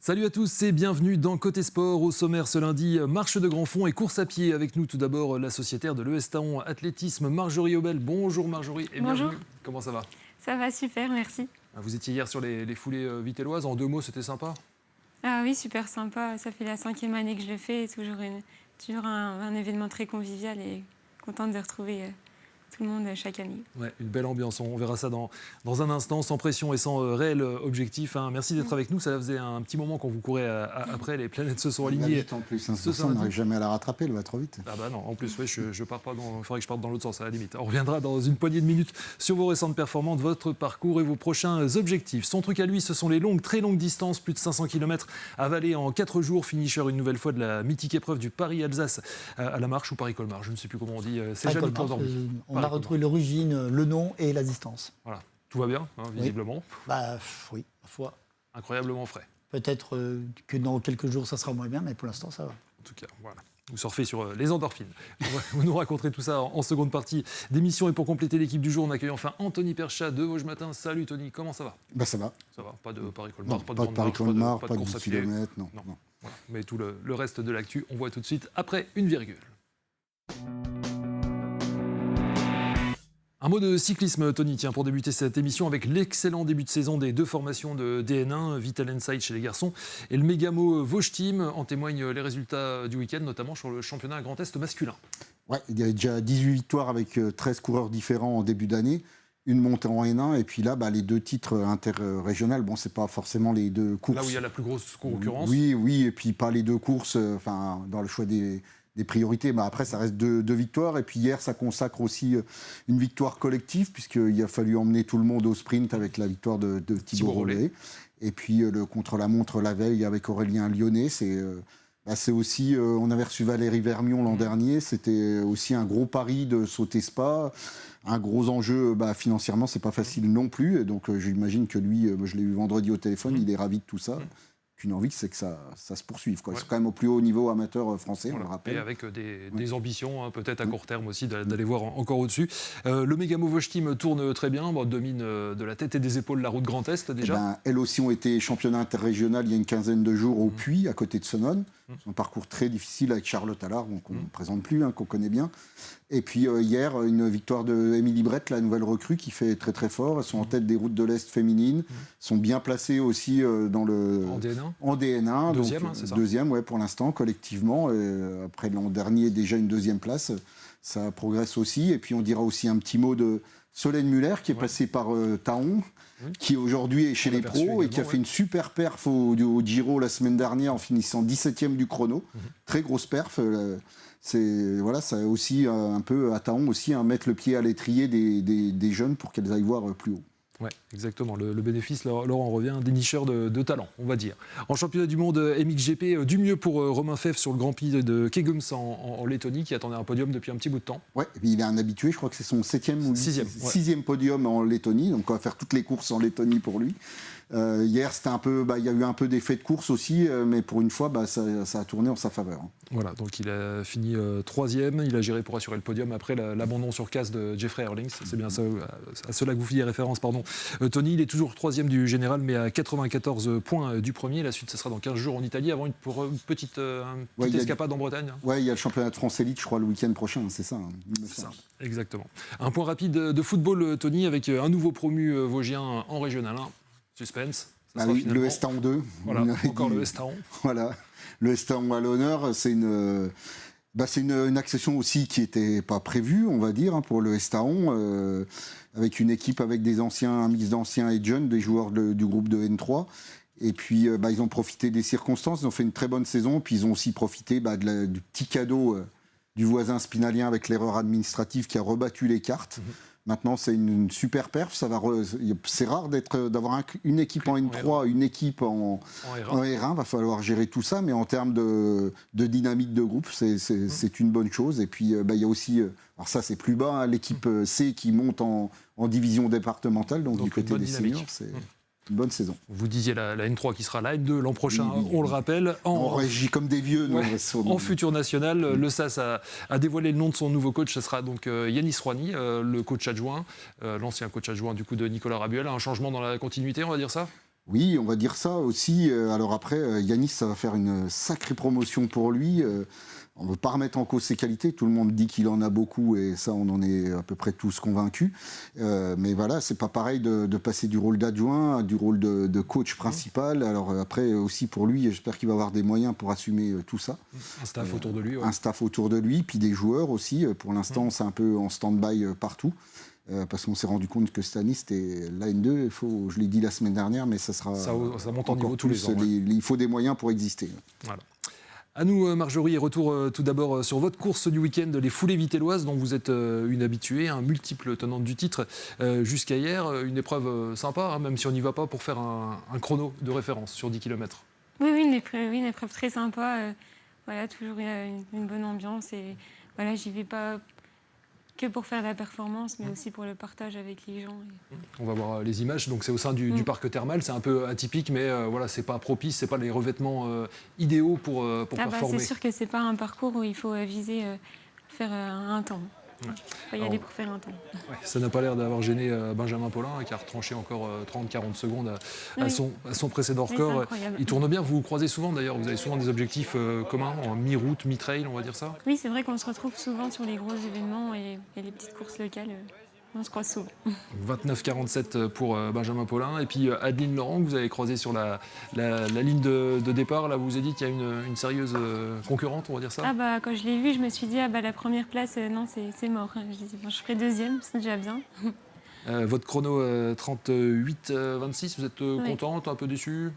Salut à tous et bienvenue dans Côté Sport. Au sommaire ce lundi, marche de grand fond et course à pied. Avec nous tout d'abord la sociétaire de l'ES Taon Athlétisme, Marjorie Aubel. Bonjour Marjorie et Bonjour. bienvenue. Comment ça va? Ça va super, merci. Vous étiez hier sur les foulées vitelloises. En 2 mots, c'était sympa? Ah oui, super sympa. Ça fait la 5e année que je le fais. Toujours un événement très convivial et contente de retrouver tout le monde chaque année. Ouais, une belle ambiance. On verra ça dans un instant, sans pression et sans réel objectif. Merci d'être avec nous. Ça faisait un petit moment qu'on vous courait après. Les planètes se sont alignées. En plus, on n'arrive jamais à la rattraper, elle va trop vite. Ah bah non, en plus, ouais, je pars pas il faudrait que je parte dans l'autre sens, à la limite. On reviendra dans une poignée de minutes sur vos récentes performances, votre parcours et vos prochains objectifs. Son truc à lui, ce sont les très longues distances, plus de 500 km avalés en 4 jours. Finisher une nouvelle fois de la mythique épreuve du Paris-Alsace à la marche ou Paris-Colmar. Je ne sais plus comment on dit. C'est jamais aujourd'hui. On a retrouvé l'origine, le nom et la distance. Voilà, tout va bien, visiblement. Oui, ma foi. Incroyablement frais. Peut-être que dans quelques jours, ça sera moins bien, mais pour l'instant, ça va. En tout cas, voilà. Vous surfez sur les endorphines. Vous nous raconterez tout ça en seconde partie d'émission. Et pour compléter l'équipe du jour, on accueille enfin Anthony Perchat de Vosges Matin. Salut Tony, comment ça va? Ça va. Ça va, pas de Paris-Colmar, pas de Paris-Colmar, pas de course à 10 pied. km, non. Voilà. Mais tout le reste de l'actu, on voit tout de suite après une virgule. Un mot de cyclisme, Tony, tiens, pour débuter cette émission avec l'excellent début de saison des 2 formations de DN1, Vital Insight chez les garçons et le Mégamo Vosges Team. En témoignent les résultats du week-end, notamment sur le championnat Grand Est masculin. Ouais, il y a déjà 18 victoires avec 13 coureurs différents en début d'année, une montée en N1, et puis là, les 2 titres interrégionales. Bon, c'est pas forcément les 2 courses. Là où il y a la plus grosse concurrence. Oui, et puis pas les 2 courses, dans le choix des priorités. Après, ça reste 2 victoires. Et puis hier, ça consacre aussi une victoire collective, puisqu'il a fallu emmener tout le monde au sprint avec la victoire de Thibaut Rollet. Et puis le contre-la-montre la veille avec Aurélien Lyonnais. C'est aussi, on avait reçu Valérie Vermion l'an dernier. C'était aussi un gros pari de sauter ce pas. Un gros enjeu, financièrement, c'est pas facile non plus. Et donc j'imagine que lui, je l'ai eu vendredi au téléphone, il est ravi de tout ça. Une envie, c'est que ça se poursuive. Ouais. C'est quand même au plus haut niveau amateur français, voilà. On le rappelle. Et avec des ambitions, peut-être à court terme aussi, d'aller voir encore au-dessus. Le Mégamo Vosges Team tourne très bien, domine de la tête et des épaules la route Grand Est déjà. Elles aussi ont été championnes interrégionales il y a une quinzaine de jours au Puy, à côté de Sonone. C'est un parcours très difficile avec Charlotte Allard, qu'on ne présente plus, qu'on connaît bien. Et puis hier, une victoire de Émilie Brett, la nouvelle recrue, qui fait très très fort. Elles sont en tête des routes de l'Est féminines, sont bien placées aussi dans le... En DN1. En DN1. Deuxième, donc, c'est ça? Deuxième, ouais, pour l'instant, collectivement. Après l'an dernier, déjà une 2e place. Ça progresse aussi. Et puis on dira aussi un petit mot de Solène Muller, qui est passée par Taon, qui aujourd'hui est chez les pros et qui a fait une super perf au Giro la semaine dernière en finissant 17e du chrono. Très grosse perf. Ça a aussi un peu à Taon aussi mettre le pied à l'étrier des jeunes pour qu'elles aillent voir plus haut. Oui, exactement. Le bénéfice leur en revient, dénicheur de talent, on va dire. En championnat du monde MXGP, du mieux pour Romain Fèvre sur le Grand Prix de Kegums en Lettonie, qui attendait un podium depuis un petit bout de temps. Oui, il est un habitué, je crois que c'est son 7e ou 6e podium en Lettonie, donc on va faire toutes les courses en Lettonie pour lui. Hier, c'était un peu, il y a eu un peu d'effet de course aussi, mais pour une fois, ça a tourné en sa faveur. Voilà, donc il a fini 3e, il a géré pour assurer le podium après l'abandon sur casse de Jeffrey Erlings. C'est bien ça, à cela que vous faisiez référence, pardon. Tony, il est toujours 3e du général, mais à 94 points du premier. La suite, ce sera dans 15 jours en Italie, avant une petite escapade en Bretagne. Oui, il y a le championnat de France Élite, je crois, le week-end prochain, c'est ça. C'est ça, exactement. Un point rapide de football, Tony, avec un nouveau promu vosgien en Régional 1. Suspense. Le Estaon 2. Voilà, encore le Estaon. Voilà, le Estaon à l'honneur, c'est une accession aussi qui n'était pas prévue, on va dire, pour le Estaon, avec une équipe avec un mix d'anciens et de jeunes, des joueurs du groupe de N3. Et puis, ils ont profité des circonstances, ils ont fait une très bonne saison, puis ils ont aussi profité du petit cadeau du voisin spinalien avec l'erreur administrative qui a rebattu les cartes. Maintenant, c'est une super perf. C'est rare d'avoir une équipe en N3, une équipe en R1. Va falloir gérer tout ça, mais en termes de dynamique de groupe, c'est une bonne chose. Et puis, il y a aussi, alors ça c'est plus bas, l'équipe C qui monte en division départemental, donc du côté des seniors. C'est une bonne saison. Vous disiez la N3 qui sera la N2 l'an prochain, on le rappelle. On réagit comme des vieux. En futur national, le SAS a dévoilé le nom de son nouveau coach. Ce sera donc Yanis Rouhani, le coach adjoint, l'ancien coach adjoint du coup de Nicolas Rabuel. Un changement dans la continuité, on va dire ça? Oui, on va dire ça aussi. Alors après, Yanis, ça va faire une sacrée promotion pour lui. On ne veut pas remettre en cause ses qualités. Tout le monde dit qu'il en a beaucoup et ça, on en est à peu près tous convaincus. Mais voilà, c'est pas pareil de passer du rôle d'adjoint à du rôle de coach principal. Alors après, aussi pour lui, j'espère qu'il va avoir des moyens pour assumer tout ça. Un staff autour de lui. Ouais. Un staff autour de lui, puis des joueurs aussi. Pour l'instant, c'est un peu en stand-by partout. Parce qu'on s'est rendu compte que cette année, c'était la N2. Je l'ai dit la semaine dernière, mais ça sera. Ça monte en niveau tous les ans. Ouais. Il faut des moyens pour exister. Voilà. À nous, Marjorie, et retour tout d'abord sur votre course du week-end, les foulées vitelloises, dont vous êtes une habituée, un multiple tenante du titre jusqu'à hier. Une épreuve sympa, hein, même si on n'y va pas pour faire un chrono de référence sur 10 km. Oui, une épreuve très sympa. Voilà, toujours une bonne ambiance. Et voilà, j'y vais pas que pour faire de la performance, mais aussi pour le partage avec les gens. On va voir les images. Donc c'est au sein du parc thermal. C'est un peu atypique, mais voilà, c'est pas propice, c'est pas les revêtements idéaux pour performer. C'est sûr que c'est pas un parcours où il faut viser faire un temps. Il faut y aller pour faire un temps. Ouais, ça n'a pas l'air d'avoir gêné Benjamin Paulin, qui a retranché encore 30-40 secondes à son précédent record. Il tourne bien. Vous vous croisez souvent d'ailleurs. Vous avez souvent des objectifs communs, en mi-route, mi-trail, on va dire ça. Oui, c'est vrai qu'on se retrouve souvent sur les gros événements et les petites courses locales. On se croise souvent. 29,47 pour Benjamin Paulin. Et puis Adeline Laurent, que vous avez croisé sur la ligne de départ. Là, vous vous avez dit qu'il y a une sérieuse concurrente, on va dire ça. Quand je l'ai vue, je me suis dit, la première place, non, c'est mort. Je ferai deuxième, c'est déjà bien. Votre chrono 38-26, vous êtes contente, un peu déçue?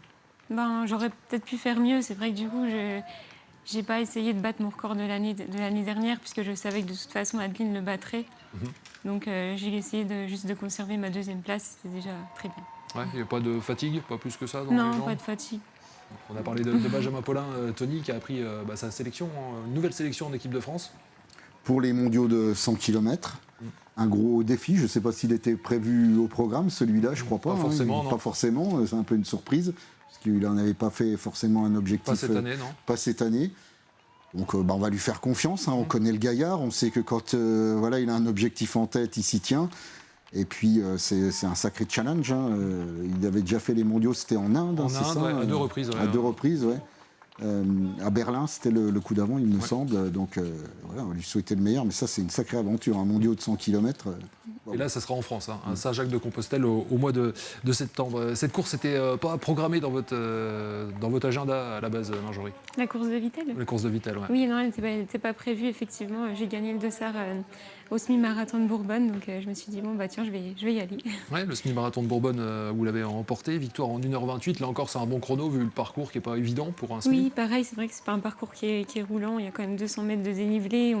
J'aurais peut-être pu faire mieux. C'est vrai que du coup, j'ai pas essayé de battre mon record de l'année dernière, puisque je savais que de toute façon, Adeline le battrait. Donc j'ai essayé juste de conserver ma deuxième place, c'était déjà très bien. Ouais, il n'y a pas de fatigue, pas plus que ça dans Non, les jambes? pas de fatigue. On a parlé de Benjamin Paulin, Tony, qui a pris sa sélection, une nouvelle sélection en équipe de France. Pour les mondiaux de 100 km, un gros défi. Je ne sais pas s'il était prévu au programme, celui-là, je ne crois pas. Pas forcément, non. Pas forcément, c'est un peu une surprise, parce qu'il n'en avait pas fait forcément un objectif. Pas cette année, non. Pas cette année. Donc on va lui faire confiance, hein. On connaît le gaillard, on sait que quand il a un objectif en tête, il s'y tient. Et puis c'est un sacré challenge, hein. Il avait déjà fait les mondiaux, c'était en Inde, En c'est Inde, ça, ouais, à 2 reprises. Ouais, à 2 reprises, ouais. À Berlin, c'était le coup d'avant, il me semble. Donc on va lui souhaiter le meilleur, mais ça c'est une sacrée aventure, un mondiaux de 100 km. Et là, ça sera en France, hein, à Saint-Jacques-de-Compostelle au mois de septembre. Cette course n'était pas programmée dans votre agenda à la base, Marjorie? La course de Vittel? La course de Vittel, ouais. Oui, non, elle n'était pas prévue, effectivement. J'ai gagné le dossard au semi-marathon de Bourbonne, donc je me suis dit, tiens, je vais y aller. Ouais, le semi-marathon de Bourbonne, vous l'avez remporté, victoire en 1h28. Là encore, c'est un bon chrono, vu le parcours qui n'est pas évident pour un semi. Oui, pareil, c'est vrai que ce n'est pas un parcours qui est roulant. Il y a quand même 200 mètres de dénivelé,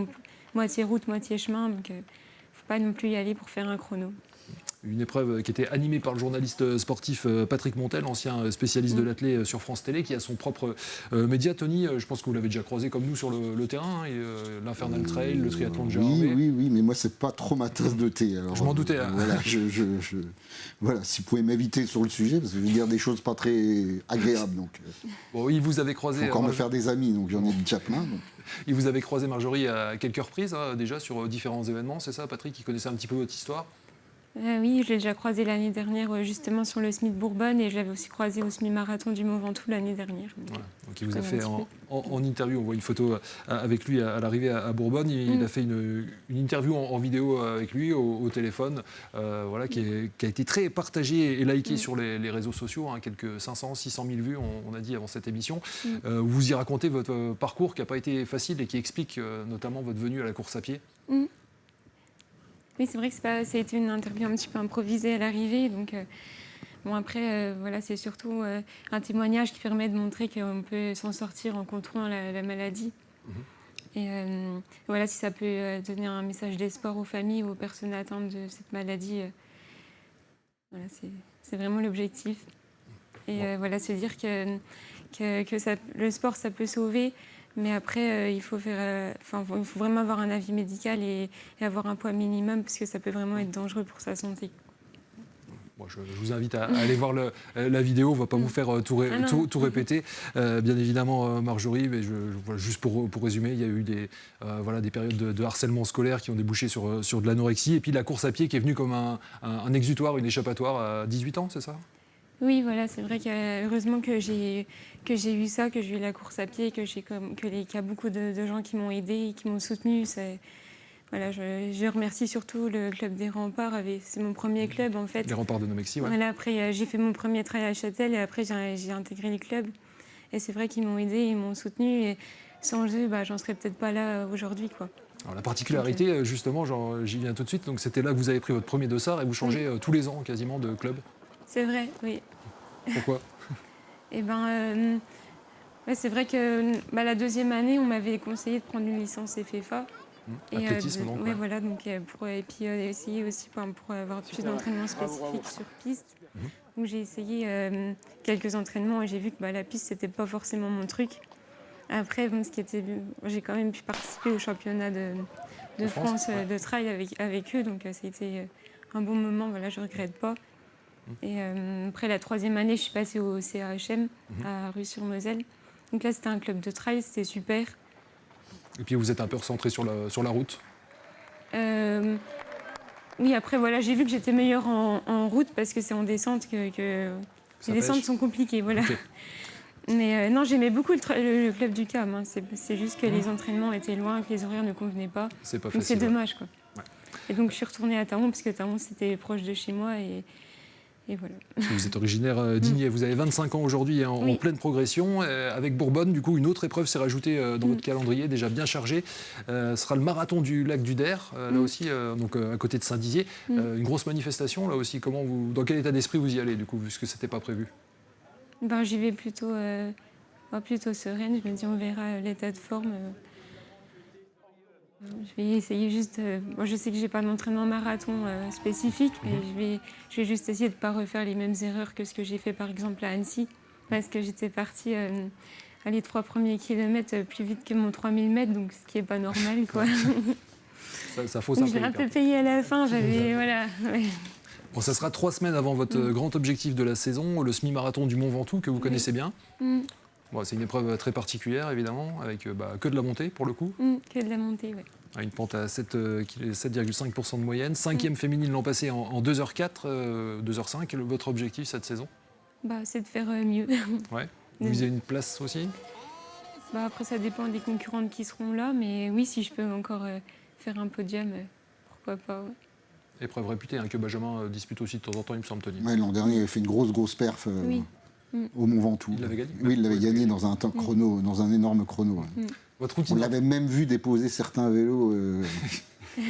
moitié route, moitié chemin, donc faut pas non plus y aller pour faire un chrono. Une épreuve qui était animée par le journaliste sportif Patrick Montel, ancien spécialiste de l'athlé sur France Télé, qui a son propre média. Tony, je pense que vous l'avez déjà croisé comme nous sur le terrain, hein, l'Infernal Trail, le triathlon de Gérardmer. Oui, mais moi, c'est pas trop ma tasse de thé. Alors, je m'en doutais. Hein. Voilà, voilà, si vous pouvez m'éviter sur le sujet, parce que je vais dire des choses pas très agréables. Donc, oui, vous avez croisé... Il faut encore me faire des amis, donc j'en ai déjà plein. Donc. Et vous avez croisé Marjorie à quelques reprises, hein, déjà, sur différents événements, c'est ça, Patrick, qui connaissait un petit peu votre histoire? Oui, je l'ai déjà croisé l'année dernière justement sur le SMI de Bourbonne et je l'avais aussi croisé au semi-marathon du Mont Ventoux l'année dernière. Voilà. Donc il vous a fait en interview, on voit une photo avec lui à l'arrivée à Bourbonne. Il a fait une interview en vidéo avec lui au téléphone, qui a été très partagée et likée sur les réseaux sociaux, hein, quelques 500-600 000 vues, on a dit avant cette émission. Vous y racontez votre parcours qui n'a pas été facile et qui explique notamment votre venue à la course à pied. Oui, c'est vrai que ça a été une interview un petit peu improvisée à l'arrivée. Donc, c'est surtout un témoignage qui permet de montrer qu'on peut s'en sortir en contrôlant la maladie. Et si ça peut donner un message d'espoir aux familles ou aux personnes atteintes de cette maladie, c'est vraiment l'objectif. Et se dire que le sport, ça peut sauver. Mais après, il faut vraiment avoir un avis médical et avoir un poids minimum parce que ça peut vraiment être dangereux pour sa santé. Bon, je vous invite à aller voir la vidéo, on ne va pas vous faire tout répéter. Bien évidemment, Marjorie, mais juste pour résumer, il y a eu des périodes de harcèlement scolaire qui ont débouché sur de l'anorexie et puis la course à pied qui est venue comme un exutoire, une échappatoire à 18 ans, c'est ça ? Oui, voilà, c'est vrai que heureusement que j'ai eu ça, que j'ai eu la course à pied, qu'il y a beaucoup de gens qui m'ont aidée, qui m'ont soutenue. Voilà, je remercie surtout le club des Remparts. C'est mon premier club en fait. Les Remparts de Nomexi, ouais. Voilà, après j'ai fait mon premier travail à Châtel et après j'ai intégré les clubs. Et c'est vrai qu'ils m'ont aidée, ils m'ont soutenue. Et sans eux, j'en serais peut-être pas là aujourd'hui, quoi. Alors, la particularité, justement, j'y viens tout de suite, donc c'était là que vous avez pris votre premier dossard et vous changez tous les ans quasiment de club. C'est vrai, oui. Pourquoi? Eh ben, ouais, c'est vrai que la deuxième année, on m'avait conseillé de prendre une licence FFA. Athlétisme, donc. Ouais, voilà, donc et puis essayer aussi pour avoir plus d'entraînements spécifiques sur piste. Donc j'ai essayé quelques entraînements et j'ai vu que la piste, c'était pas forcément mon truc. Après, j'ai quand même pu participer au championnat de France de trail avec eux, donc c'était un bon moment, voilà, je regrette pas. Et après la troisième année, je suis passée au CAHM à Rue-sur-Moselle. Donc là, c'était un club de trail, c'était super. Et puis vous êtes un peu recentré sur la route. Oui, après, voilà, j'ai vu que j'étais meilleure en route parce que c'est en descente que les descentes sont compliquées. Voilà. Okay. Mais non, j'aimais beaucoup le club du CAM. Hein. C'est juste que les entraînements étaient loin, que les horaires ne convenaient pas. C'est pas donc facile. C'est dommage, quoi. Ouais. Et donc je suis retournée à Taon parce que Taon, c'était proche de chez moi. Et voilà. Vous êtes originaire d'Igné, vous avez 25 ans aujourd'hui en pleine progression. Avec Bourbonne, du coup, une autre épreuve s'est rajoutée dans votre calendrier, déjà bien chargé. Ce sera le marathon du lac du Der, là aussi, donc à côté de Saint-Dizier. Une grosse manifestation, là aussi. Dans quel état d'esprit vous y allez, du coup, puisque ce n'était pas prévu? J'y vais plutôt sereine. Je me dis, on verra l'état de forme. Je vais essayer juste. Je sais que j'ai pas d'entraînement marathon spécifique, mais je vais juste essayer de ne pas refaire les mêmes erreurs que ce que j'ai fait par exemple à Annecy, parce que j'étais partie les 3 premiers kilomètres plus vite que mon 3000 mètres, donc ce qui est pas normal, quoi. Ça fausse un peu. J'ai un peu payé à la fin. Voilà. Ouais. Bon, ça sera 3 semaines avant votre grand objectif de la saison, le semi-marathon du Mont Ventoux que vous connaissez bien. Bon, c'est une épreuve très particulière, évidemment, avec que de la montée, pour le coup. Que de la montée, oui. Une pente à 7,5% de moyenne. 5e féminine l'an passé en 2h04, 2h05. Votre objectif cette saison? C'est de faire mieux. Ouais. Vous visez une place aussi? Après, ça dépend des concurrentes qui seront là. Mais oui, si je peux encore faire un podium, pourquoi pas. Ouais. Épreuve réputée, que Benjamin dispute aussi de temps en temps, il me semble, Tony. Ouais, l'an dernier, il avait fait une grosse perf. Au Mont Ventoux. Il l'avait gagné? Oui, il l'avait gagné dans un temps chrono, dans un énorme chrono. Votre routine... On l'avait même vu déposer certains vélos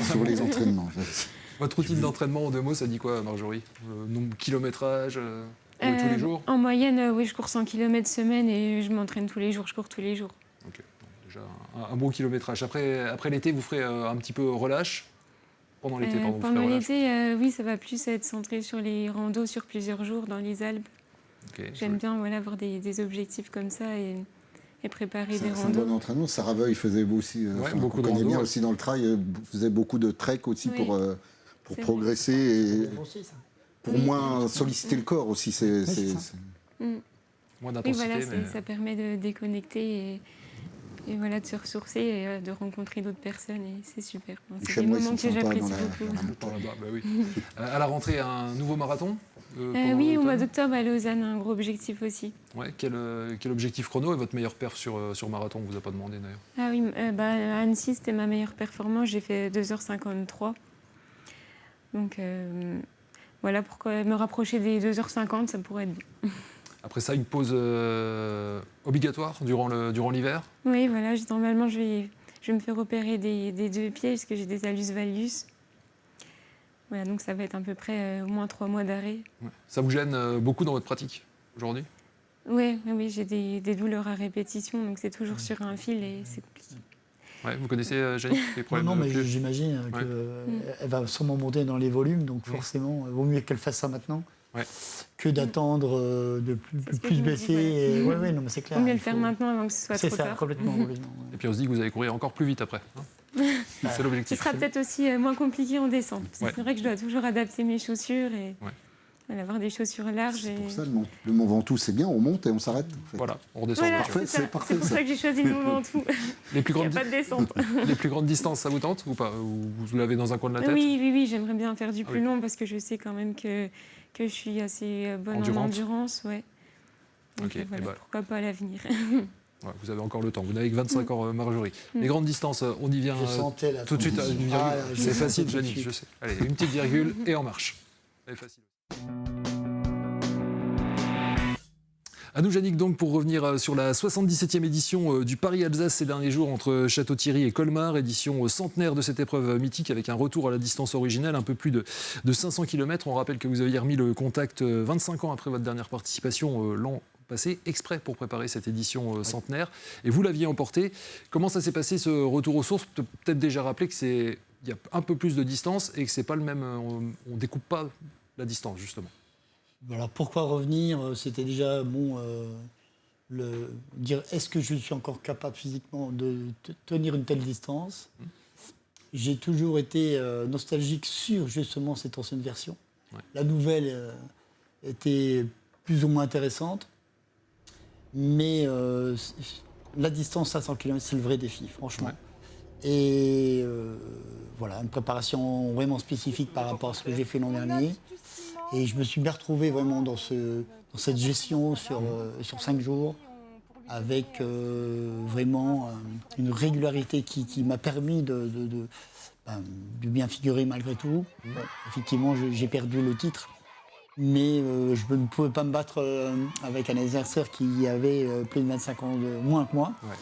sur les entraînements. Votre routine d'entraînement, en 2 mots, ça dit quoi, Marjorie? Nombre, kilométrage, tous les jours? En moyenne, oui, je cours 100 km semaine et je m'entraîne tous les jours, je cours tous les jours. Ok, déjà un bon kilométrage. Après l'été, vous ferez un petit peu relâche? Pendant l'été, pardon. Pendant l'été, oui, ça va plus être centré sur les randos sur plusieurs jours dans les Alpes. Okay, j'aime bien avoir des objectifs comme ça et préparer des randos. C'est un bon entraînement. Sarah Veuille faisait aussi, beaucoup de randos, bien aussi dans le trail, faisait beaucoup de trek aussi pour progresser et pour moins solliciter le corps aussi. Moins d'intensité. Oui, voilà, ça permet de déconnecter et voilà, de se ressourcer et de rencontrer d'autres personnes et c'est super. C'est des moments que j'apprécie beaucoup. Oui. À la rentrée, un nouveau marathon? Oui, au mois d'octobre à Lausanne, un gros objectif aussi. Ouais, quel objectif chrono est votre meilleure perf sur marathon? On ne vous a pas demandé d'ailleurs. Ah oui, à Annecy, c'était ma meilleure performance. J'ai fait 2h53. Donc voilà, pourquoi me rapprocher des 2h50, ça pourrait être bien. Après ça, une pause obligatoire durant l'hiver? Oui, voilà, normalement, je vais me faire opérer des 2 pieds parce que j'ai des allus valgus. Voilà, donc ça va être à peu près au moins 3 mois d'arrêt. Ouais. Ça vous gêne beaucoup dans votre pratique aujourd'hui? Oui, j'ai des douleurs à répétition, donc c'est toujours sur un fil et c'est compliqué. Ouais, vous connaissez, Jenny, les problèmes? Non, mais j'imagine qu'elle va sûrement monter dans les volumes, donc forcément, il vaut mieux qu'elle fasse ça maintenant que d'attendre de plus baisser. Oui, non, mais c'est clair. Il vaut mieux le faire maintenant avant que ce soit trop tard. C'est ça, complètement. Et puis on se dit que vous allez courir encore plus vite après. C'est l'objectif. Ce sera peut-être aussi moins compliqué en descente. C'est vrai que je dois toujours adapter mes chaussures et avoir des chaussures larges. C'est pour ça le Mont Ventoux, c'est bien, on monte et on s'arrête. En fait. Voilà, on redescend. Voilà, c'est parfait. C'est pour ça que j'ai choisi le Mont Ventoux. Il n'y a pas de descente. Les plus grandes distances, ça vous tente ou pas? Ou vous l'avez dans un coin de la tête? Oui, j'aimerais bien faire du plus long parce que je sais quand même que je suis assez bonne Endurante. en endurance, ouais. Donc Ok, voilà, et bah, pourquoi pas à l'avenir. ouais, vous avez encore le temps. Vous n'avez que 25 ans, Marjorie. Les grandes distances, on y vient Je sentais la tout de suite. transition. Une virgule. Je C'est sentais facile, tout de Janine, suite. je sais. Allez, une petite virgule et en marche. C'est facile. À nous, Yannick, donc, pour revenir sur la 77e édition du Paris-Alsace ces derniers jours entre Château-Thierry et Colmar, édition centenaire de cette épreuve mythique avec un retour à la distance originelle, un peu plus de 500 km. On rappelle que vous aviez remis le contact 25 ans après votre dernière participation l'an passé, exprès pour préparer cette édition centenaire. Et vous l'aviez emporté. Comment ça s'est passé, ce retour aux sources? Peut-être déjà rappeler qu'il y a un peu plus de distance et que c'est pas le même. On ne découpe pas la distance, justement. Alors pourquoi revenir? C'était déjà dire est-ce que je suis encore capable physiquement de tenir une telle distance. J'ai toujours été nostalgique sur justement cette ancienne version. Ouais. La nouvelle était plus ou moins intéressante, mais la distance 500 km, c'est le vrai défi, franchement. Ouais. Et voilà, une préparation vraiment spécifique par rapport à ce que j'ai fait l'an dernier. Et je me suis bien retrouvé vraiment dans cette gestion sur 5 jours, avec vraiment une régularité qui m'a permis de bien figurer malgré tout. Bon, effectivement, j'ai perdu le titre, mais je ne pouvais pas me battre avec un adversaire qui avait plus de 25 ans de moins que moi. Ouais.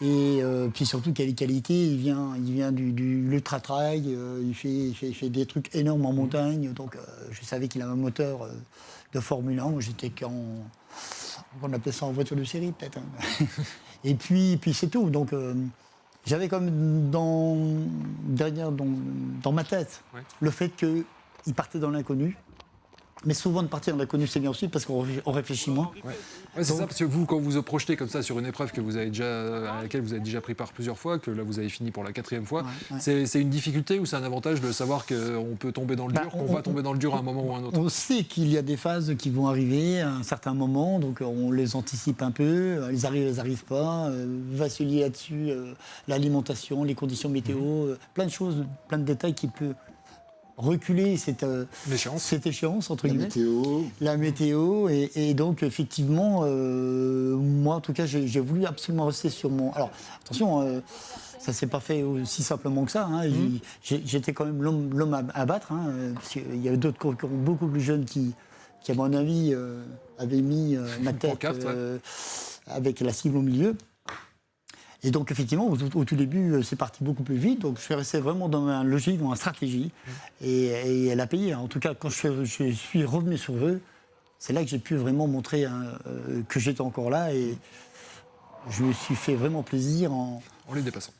Et puis surtout, qualité, il vient du l'ultra-trail, il fait des trucs énormes en montagne, donc je savais qu'il avait un moteur de Formule 1, moi j'étais on appelait ça en voiture de série peut-être. Hein. Et puis c'est tout, donc j'avais comme dans ma tête le fait qu'il partait dans l'inconnu. Mais souvent, de partir dans l'inconnu, c'est bien aussi parce qu'on réfléchit moins. Ouais, c'est ça, parce que vous, quand vous vous projetez comme ça sur une épreuve à laquelle vous avez déjà pris part plusieurs fois, que là vous avez fini pour la 4e fois, c'est une difficulté ou c'est un avantage de savoir qu'on peut tomber dans le dur, qu'on va tomber dans le dur à un moment ou à un autre? On sait qu'il y a des phases qui vont arriver à un certain moment, donc on les anticipe un peu, elles arrivent pas, va se lier là-dessus l'alimentation, les conditions météo, plein de choses, plein de détails qui peuvent reculer cette échéance, entre guillemets. La météo. Et donc, effectivement, moi, en tout cas, j'ai voulu absolument rester sur mon... Alors, attention, ça ne s'est pas fait aussi simplement que ça. Hein. J'étais quand même l'homme à battre, hein, parce qu'il y avait d'autres concurrents beaucoup plus jeunes qui à mon avis, avaient mis ma tête avec la cible au milieu. Et donc, effectivement, au tout début, c'est parti beaucoup plus vite. Donc, je suis resté vraiment dans ma logique, dans ma stratégie. Et elle a payé. En tout cas, quand je suis revenu sur eux, c'est là que j'ai pu vraiment montrer que j'étais encore là. Et je me suis fait vraiment plaisir en les dépassant.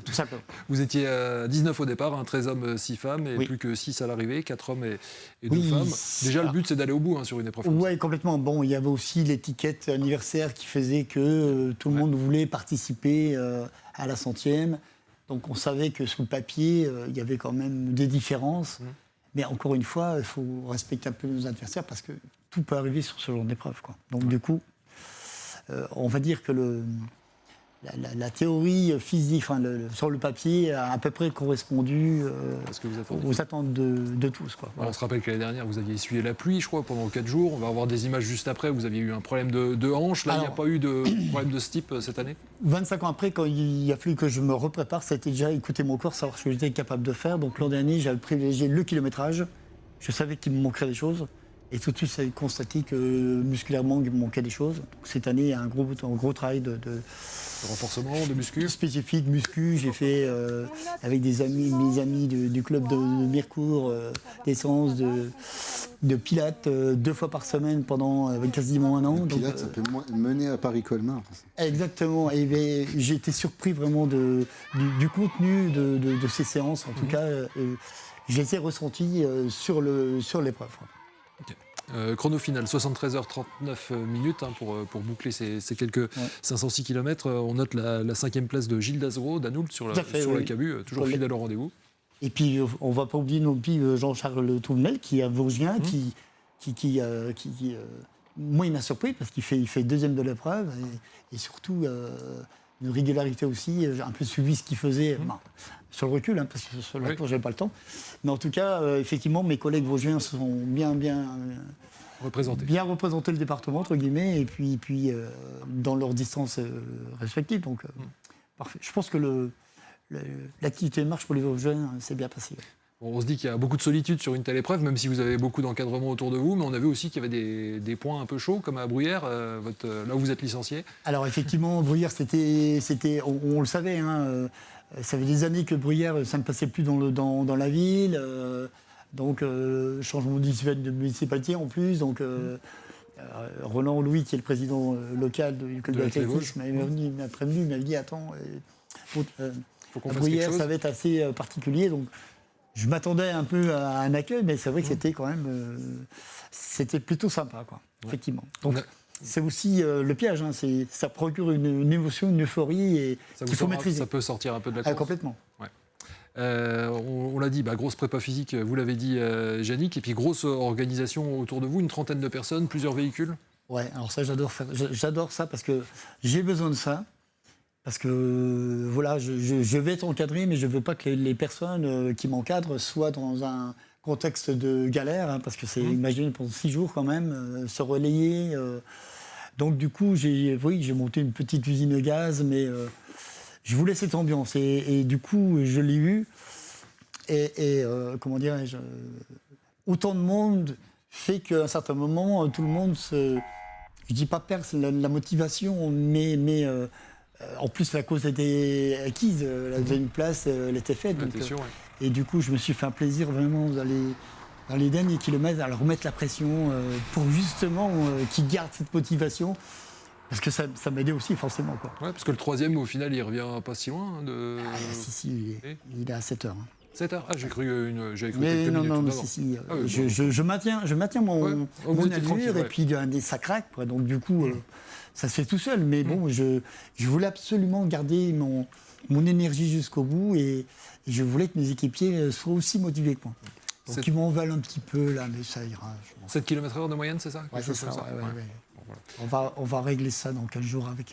Tout simplement. Vous étiez 19 au départ, 13 hommes, 6 femmes, et plus que 6 à l'arrivée, 4 hommes et 2 femmes. Déjà, le but, c'est d'aller au bout sur une épreuve comme ça. Oui, complètement. Bon, il y avait aussi l'étiquette anniversaire qui faisait que tout le monde voulait participer à la 100e. Donc, on savait que sur le papier, il y avait quand même des différences. Mais encore une fois, il faut respecter un peu nos adversaires parce que tout peut arriver sur ce genre d'épreuve, quoi. Donc, du coup, on va dire que la théorie physique, sur le papier, a à peu près correspondu aux attentes de tous. Quoi. Voilà. On se rappelle que l'année dernière, vous aviez essuyé la pluie, je crois, pendant 4 jours. On va avoir des images juste après. Vous aviez eu un problème de hanche. Là, il n'y a pas eu de problème de ce type cette année? 25 ans après, quand il a fallu que je me reprépare, ça a été déjà écouter mon corps, savoir ce que j'étais capable de faire. Donc l'an dernier, j'avais privilégié le kilométrage. Je savais qu'il me manquerait des choses. Et tout de suite, ça a constaté que musculairement, il me manquait des choses. Donc, cette année, il y a un gros travail de renforcement, de muscu spécifique, muscu. J'ai fait avec mes amis du club de Mirecourt, des séances de pilates 2 fois par semaine pendant quasiment un an. Pilates, ça peut mener à Paris-Colmar. Exactement. Et j'ai été surpris vraiment du contenu de ces séances. En tout cas, je les ai ressentis sur l'épreuve. Chrono final, 73h39 minutes pour boucler ces quelques 506 km. On note la 5e place de Gilles Dazereau, d'Anoult sur la Cabu, toujours fidèle au rendez-vous. Et puis, on ne va pas oublier non plus Jean-Charles Touvenel, qui est un Vosgien, qui moi, il m'a surpris parce qu'il fait 2e de l'épreuve. Et surtout, une régularité aussi. J'ai un peu suivi ce qu'il faisait sur le recul, parce que sur la course, je n'avais pas le temps. Mais en tout cas, effectivement, mes collègues vosgiens se sont bien représenté le département, entre guillemets, et puis dans leurs distances respectives. Donc, parfait. Je pense que l'activité de marche pour les Vosgiens s'est bien passée. Bon, on se dit qu'il y a beaucoup de solitude sur une telle épreuve, même si vous avez beaucoup d'encadrement autour de vous, mais on a vu aussi qu'il y avait des points un peu chauds, comme à Bruyères, là où vous êtes licencié. Alors effectivement, Bruyères, on le savait, ça fait des années que Bruyères, ça ne passait plus dans la ville, donc changement de municipalité en plus, donc Roland Louis, qui est le président local du club d'athlétisme, m'a prévenu, il m'a dit, attends, à Bruyères, ça va être assez particulier, donc je m'attendais un peu à un accueil, mais c'est vrai que c'était quand même c'était plutôt sympa, quoi, effectivement. Donc, c'est aussi le piège, ça procure une émotion, une euphorie et qu'il faut maîtriser. Ça peut sortir un peu de la course. Complètement. Ouais. On l'a dit, grosse prépa physique, vous l'avez dit, Yannick, et puis grosse organisation autour de vous, une trentaine de personnes, plusieurs véhicules. Ouais, alors ça, j'adore ça parce que j'ai besoin de ça. Parce que voilà, je vais être encadré, mais je ne veux pas que les personnes qui m'encadrent soient dans un contexte de galère, parce que c'est, imaginez, pendant 6 jours quand même, se relayer. Donc du coup, j'ai monté une petite usine de gaz, mais je voulais cette ambiance. Et du coup, je l'ai eu. Et comment dirais-je, autant de monde fait qu'à un certain moment, tout le monde je ne dis pas perd la motivation, mais en plus, la cause était acquise, elle avait une place, elle était faite. Donc, et du coup, je me suis fait un plaisir vraiment d'aller dans les derniers kilomètres à leur remettre la pression pour justement qu'ils gardent cette motivation. Parce que ça m'aidait aussi, forcément. Quoi. Ouais, parce que le troisième, au final, il revient pas si loin. Si, il est à 7 heures. 7 heures. J'ai cru quelques mais minutes. Non, si. Je maintiens mon allure et puis ça craque. Quoi. Donc, du coup. Ça se fait tout seul, mais bon, je voulais absolument garder mon énergie jusqu'au bout et je voulais que mes équipiers soient aussi motivés que moi. Donc ils m'en veulent un petit peu là, mais ça ira. 7 km/h de moyenne, c'est ça? Ouais, c'est ça. Ouais. Bon, voilà. On va régler ça dans 15 jours avec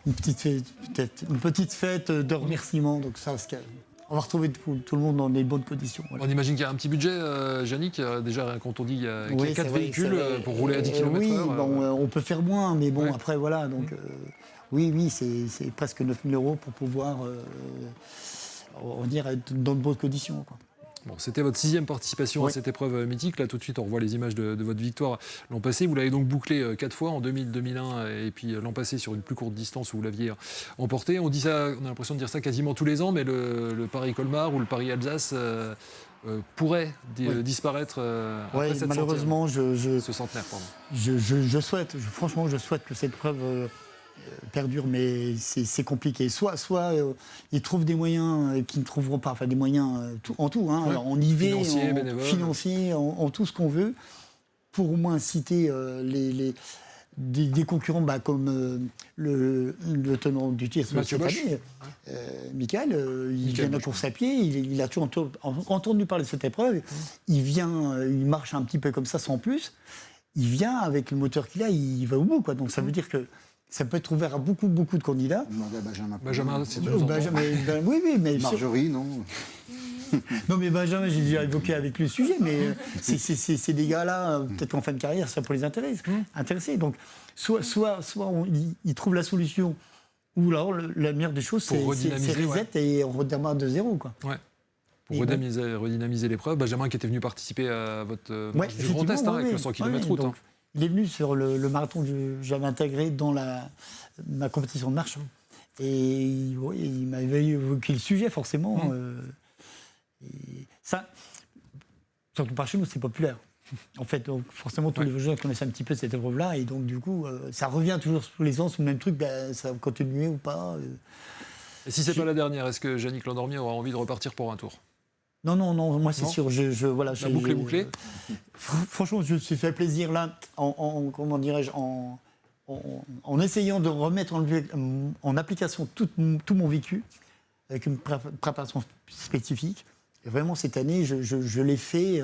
une petite fête de remerciement. Donc ça, on va retrouver tout le monde dans les bonnes conditions. Voilà. On imagine qu'il y a un petit budget, Yannick. Déjà, quand on dit qu'il y a 4 véhicules pour rouler à 10 km/h. Oui, on peut faire moins, mais bon, après, voilà. Donc, oui, c'est presque 9 000 € pour pouvoir, on va dire, être dans de bonnes conditions, quoi. Bon, c'était votre 6e participation à cette épreuve mythique. Là, tout de suite, on revoit les images de votre victoire l'an passé. Vous l'avez donc bouclé 4 fois, en 2000, 2001 et puis l'an passé sur une plus courte distance où vous l'aviez emporté. On a l'impression de dire ça quasiment tous les ans, mais le Paris-Colmar ou le Paris-Alsace pourrait disparaître après cette malheureusement, ce centenaire. Pardon. Franchement, je souhaite que cette épreuve perdure, mais c'est compliqué. Soit ils trouvent des moyens qu'ils ne trouveront pas, enfin des moyens en tout, en IV, financiers, en tout ce qu'on veut, pour au moins inciter des concurrents comme le tenant du titre cette année, Michael, il vient de la course à pied, il a toujours entendu parler de cette épreuve, il marche un petit peu comme ça sans plus, il vient avec le moteur qu'il a, il va au bout, quoi. Donc ça veut dire que ça peut être ouvert à beaucoup de candidats. Benjamin, c'est oui, mais Marjorie, non. Non, mais Benjamin, j'ai déjà évoqué avec le sujet, mais c'est des gars-là, peut-être qu'en fin de carrière, ça pourrait les intéresser. Donc, soit ils trouvent la solution, ou alors la meilleure des choses, c'est reset et on redémarre de zéro, quoi. Ouais. Pour redynamiser l'épreuve, Benjamin qui était venu participer à votre marche du Grand Est avec le 100 km route. Il est venu sur le marathon que j'avais intégré dans ma compétition de marche. Et il m'avait évoqué le sujet, forcément. Ça, surtout par chez nous, c'est populaire. En fait, donc, forcément, tous les Vosgiens connaissent un petit peu cette épreuve-là. Et donc, du coup, ça revient toujours tous les ans sur le même truc. Ça va continuer ou pas. Et si c'est pas la dernière, est-ce que Yannick Landormier aura envie de repartir pour un tour ? Non, moi c'est sûr. La boucle est bouclée. Franchement, je me suis fait plaisir là, comment dirais-je, en essayant de remettre en application tout mon vécu, avec une préparation spécifique. Et vraiment, cette année, je l'ai fait,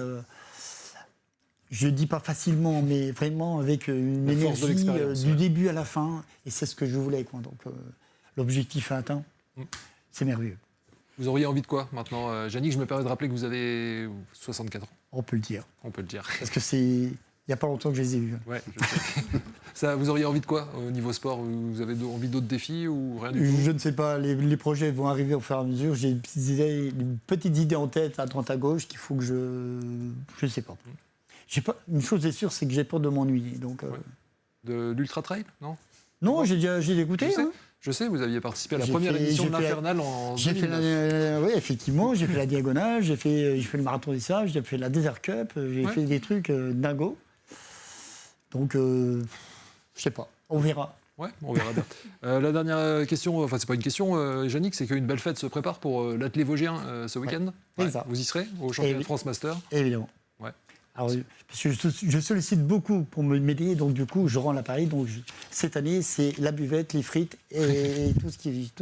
je ne dis pas facilement, mais vraiment avec une énergie du début à la fin. Et c'est ce que je voulais, quoi. Donc, l'objectif est atteint. C'est merveilleux. Vous auriez envie de quoi maintenant, Yannick? Je me permets de rappeler que vous avez 64 ans. On peut le dire. On peut le dire. Parce que il n'y a pas longtemps que je les ai vus. Ouais, je sais. Ça, vous auriez envie de quoi au niveau sport? Vous avez envie d'autres défis ou rien du tout? Je ne sais pas, les projets vont arriver au fur et à mesure. J'ai des petites idées en tête à droite à gauche qu'il faut que je ne sais pas. Une chose est sûre, c'est que j'ai peur de m'ennuyer. Donc, De l'Ultra Trail, non? Non, j'ai écouté. Je sais, vous aviez participé à la J'ai première fait- édition j'ai de fait- l'Infernal en J'ai fait 2009. oui, effectivement, j'ai fait la diagonale, j'ai fait le marathon des sages, j'ai fait la Desert Cup, j'ai fait des trucs dingo. Donc, je sais pas, on verra. Ouais, on verra bien. La dernière question, enfin c'est pas une question, Yannick, c'est qu'une belle fête se prépare pour l'athlé vosgien ce week-end. c'est ça. Vous y serez au championnat oui. de France Master? Évidemment. Ouais. Alors, parce que je sollicite beaucoup pour m'aider, donc du coup, je rends l'appareil. Donc, cette année, c'est la buvette, les frites et tout ce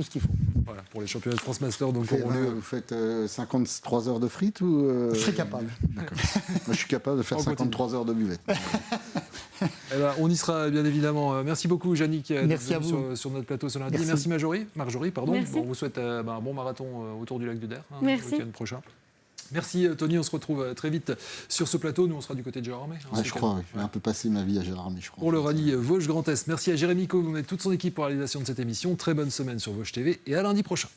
qu'il faut. Voilà, pour les championnats de France Master, donc auront Vous lieu. faites 53 heures de frites ou Je serai capable. D'accord. Moi, je suis capable de faire On continue. 53 heures de buvette. Eh ben, on y sera bien évidemment. Merci beaucoup, Yannick, d'être Merci à venu vous. sur notre plateau ce lundi. Merci. Merci Marjorie. Pardon. Merci. On vous souhaite un bon marathon autour du lac du Der Merci. le week-end prochain. Merci Tony, on se retrouve très vite sur ce plateau. Nous, on sera du côté de Gérardmer. Ouais, je crois, oui. J'ai un peu passé ma vie à Gérardmer, je crois. Pour le rallye Vosges Grand Est. Merci à Jérémy Cohn et toute son équipe pour la réalisation de cette émission. Très bonne semaine sur Vosges TV et à lundi prochain.